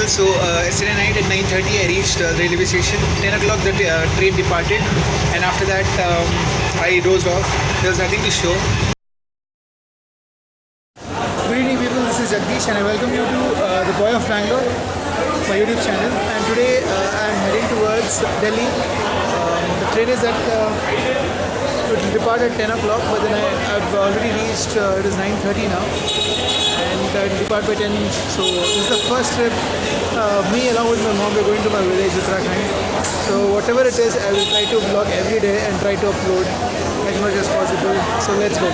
So yesterday night at 9:30 I reached the railway station. 10 o'clock the train departed, and after that I dozed off. There was nothing to show. Good evening people, this is Jagadish and I welcome you to the Boy of Bangalore, my YouTube channel. And today I am heading towards Delhi. The train is at it will depart at 10 o'clock, but then I've already reached, it is 9:30 now, and it will depart by 10. So this is the first trip, me along with my mom, we're going to my village, Uttrakhand. So whatever it is, I will try to vlog every day and try to upload as much as possible. So let's go.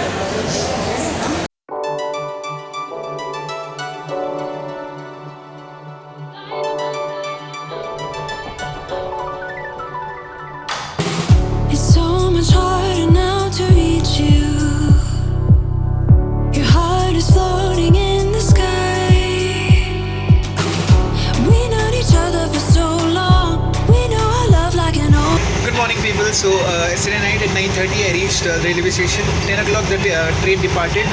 People, so yesterday night at 9:30 I reached the railway station. 10 o'clock the train departed,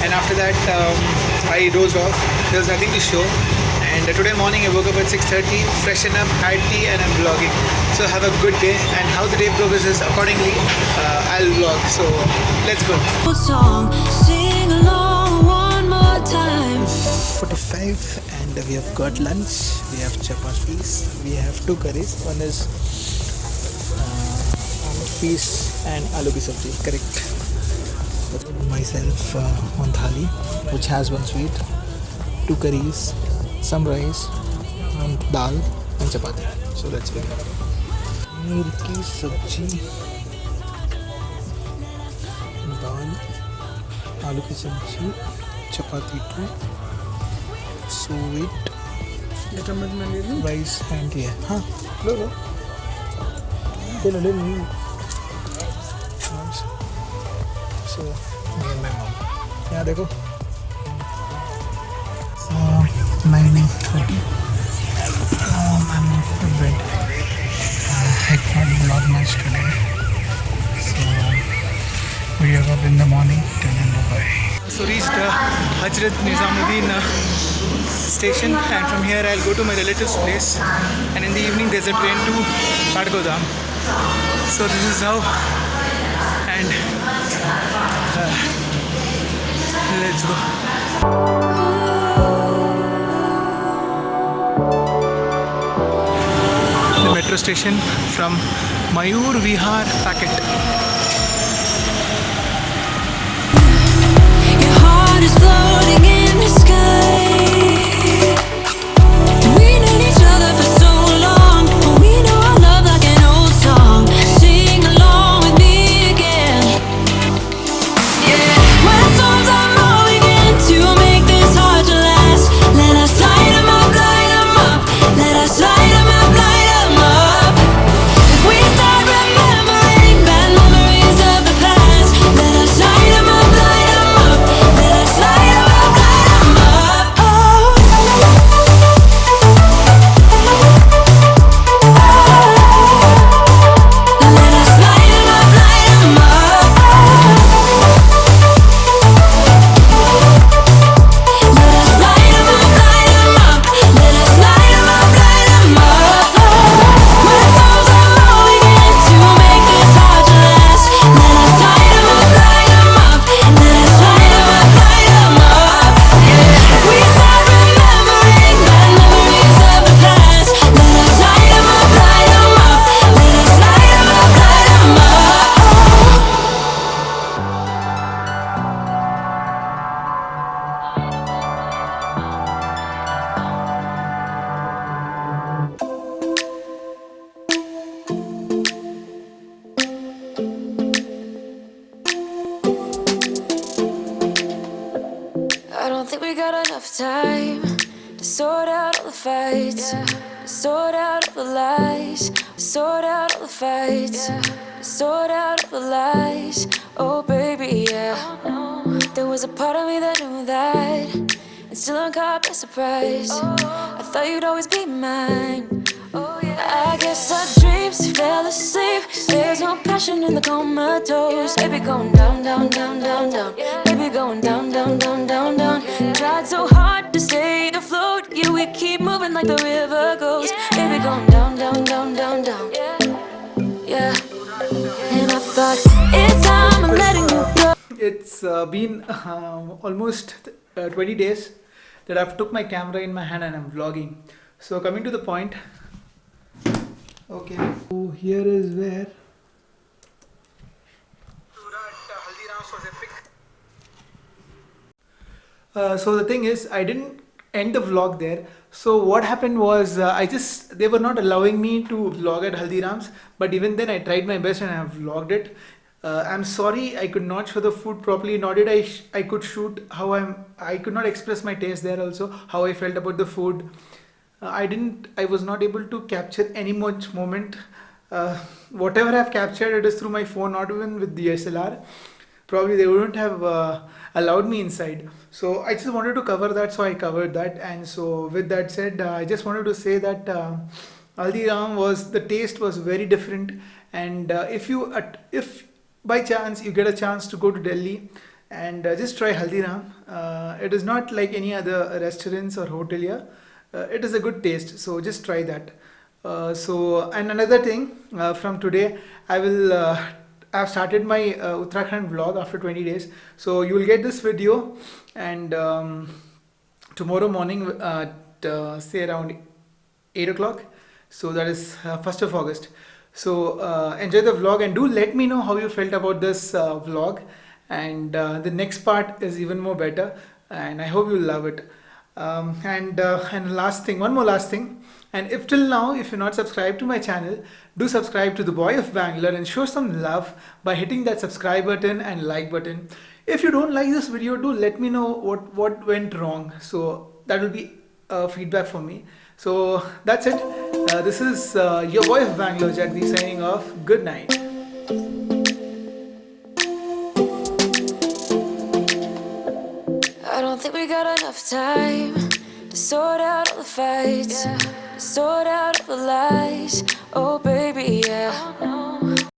and after that I dozed off. There was nothing to show. And today morning I woke up at 6:30, freshened up, had tea, and I'm vlogging. So have a good day, and how the day progresses accordingly I'll vlog. So let's go. Sing along one more time. 45 and we have got lunch. We have chapatis. We have two curries. One is peas and aloo ki sabji, correct. Myself one thali which has one sweet, two curries, some rice, and dal and chapati. So let's begin. Paneer ki sabji, dal, aloo ki sabji, chapati too, sweet, rice and yeah. Huh? Lo. So me and my mom. Yeah, देखो. So 9:30. I'm off to bed. I can't vlog much today. So we are up in the morning. Till then, bye. So reached Hazrat Nizamuddin station, and from here I'll go to my relative's place. And in the evening there's a train to Padgodam. So this is how. And let's go. The metro station from Mayur Vihar Packet. Your heart is floating in the sky. We known each other for so long, but we know our love like an old song. Sing along with me again. Yeah, when storms are rolling in to make this hard to last, let us light 'em up, light 'em up. Let us light 'em up, light 'em up. If we start remembering bad memories of the past, let us light 'em up, light 'em up. Let us light 'em up, light 'em up. Oh. Let us light 'em up, light 'em up. Let us light 'em up, light 'em up. Let us light 'em up, light 'em up. When storms are rolling in to make this hard to last, let us light 'em up, light 'em up. Let us light 'em up, light 'em up. Yeah. If we start remembering bad memories of the past, let us light 'em up, light 'em up. Let us light 'em up, light 'em up. I don't think we got enough time to sort out all the fights, to sort out all the lies, to sort out all the fights, to sort out all the lies. Oh baby, yeah. There was a part of me that knew that, and still I'm caught by surprise. I thought you'd always be mine. I guess our dreams fell asleep. There's no passion in the comatose. Baby, going down, down, down, down, down. Baby, Baby, going down, down, down, down, down. Tried so hard to stay afloat. Yeah, we keep moving like the river goes. Baby, going down, down, down, down, down. Yeah. And I thought, it's time I'm letting you go. It's been almost 20 days that I've took my camera in my hand and I'm vlogging. So coming to the point. Okay. So here is where Haldiram'S was epic. So the thing is, I didn't end the vlog there. So what happened was, they were not allowing me to vlog at Haldiram's, but even then I tried my best and I have vlogged it. I'm sorry I could not show the food properly, nor did I could shoot how I could not express my taste there also, how I felt about the food. I was not able to capture any much moment. Whatever I've captured, it is through my phone, not even with the DSLR. Probably they wouldn't have allowed me inside. So I just wanted to cover that, so I covered that. And so with that said, I just wanted to say that the taste was very different. And if by chance you get a chance to go to Delhi and just try Haldiram, it is not like any other restaurants or hotel here. It is a good taste, so just try that. And another thing, from today I've started my Uttarakhand vlog after 20 days. So you will get this video, and tomorrow morning at say around 8 o'clock. So that is 1st of August. So enjoy the vlog and do let me know how you felt about this vlog. And the next part is even more better, and I hope you'll love it. And last thing, one more last thing. And if till now, if you're not subscribed to my channel, do subscribe to the Boy of Bangalore and show some love by hitting that subscribe button and like button. If you don't like this video, do let me know what went wrong. So that will be feedback for me. So that's it. This is your Boy of Bangalore, Jagadish, signing off. Good night. I don't think we got enough time to sort out all the fights, to sort out all the lies. Oh baby, yeah.